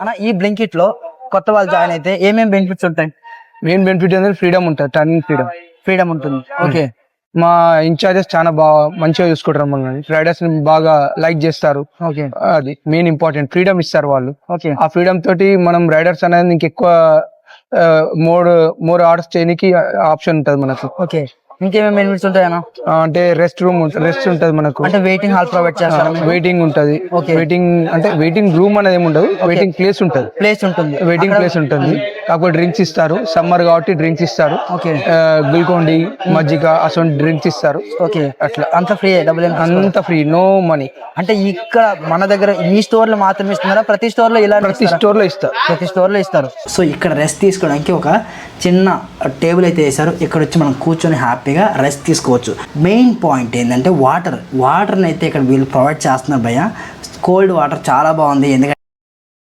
అన్న ఈ బ్లింకిట్ లో కొత్త వాళ్ళు జాయిన్ అయితే ఏమేమి బెనిఫిట్స్ ఉంటాయి? మెయిన్ బెనిఫిట్ అనేది ఫ్రీడమ్ ఉంటుంది, టర్నింగ్ ఫ్రీడమ్ ఉంటుంది. ఓకే. మా ఇన్ఛార్జెస్ చాలా బాగా మంచిగా చూసుకుంటారు మమ్మల్ని, రైడర్స్ ని బాగా లైక్ చేస్తారు. ఓకే. అది మెయిన్ ఇంపార్టెంట్, ఫ్రీడమ్ ఇస్తారు వాళ్ళు. ఓకే. ఆ ఫ్రీడమ్ తోటి మనం రైడర్స్ అనేది ఇంకెక్కువ మోర్ ఆర్డర్స్ చేయడానికి ఆప్షన్ ఉంటుంది మనకు. ఓకే. ఇంకేమేమి బెనిఫిట్స్ ఉంటాయన్నా? అంటే రెస్ట్ ఉంటుంది మనకు, అంటే వెయిటింగ్ హాల్ ప్రొవైడ్ చేస్తారు, వెయిటింగ్ ఉంటుంది. Okay. వెయిటింగ్ రూమ్ అనేది ఏమి ఉండదు, వెయిటింగ్ ప్లేస్ ఉంటుంది. వెయిటింగ్ ప్లేస్ ఉంటుంది. కాకపోతే డ్రింక్స్ ఇస్తారు, సమ్మర్ కాబట్టి డ్రింక్స్ ఇస్తారు. ఓకే. గుల్కోండి, మజ్జిగ అసలు డ్రింక్స్ ఇస్తారు. ఓకే. అట్లా అంత ఫ్రీ, డబ్బులు అంత ఫ్రీ, నో మనీ. అంటే ఇక్కడ మన దగ్గర ఈ స్టోర్ లో మాత్రమే ఇస్తున్నారా? ప్రతి స్టోర్ లో ఇలా? ప్రతి స్టోర్ లో ఇస్తారు. ప్రతి స్టోర్ లో ఇస్తారు. సో ఇక్కడ రెస్ట్ తీసుకోవడానికి ఒక చిన్న టేబుల్ అయితే వేసారు. ఇక్కడ వచ్చి మనం కూర్చొని హ్యాపీగా రెస్ట్ తీసుకోవచ్చు. మెయిన్ పాయింట్ ఏంటంటే వాటర్ని అయితే ఇక్కడ వీళ్ళు ప్రొవైడ్ చేస్తున్నారు భయ్య. కోల్డ్ వాటర్ చాలా బాగుంది. ఎందుకంటే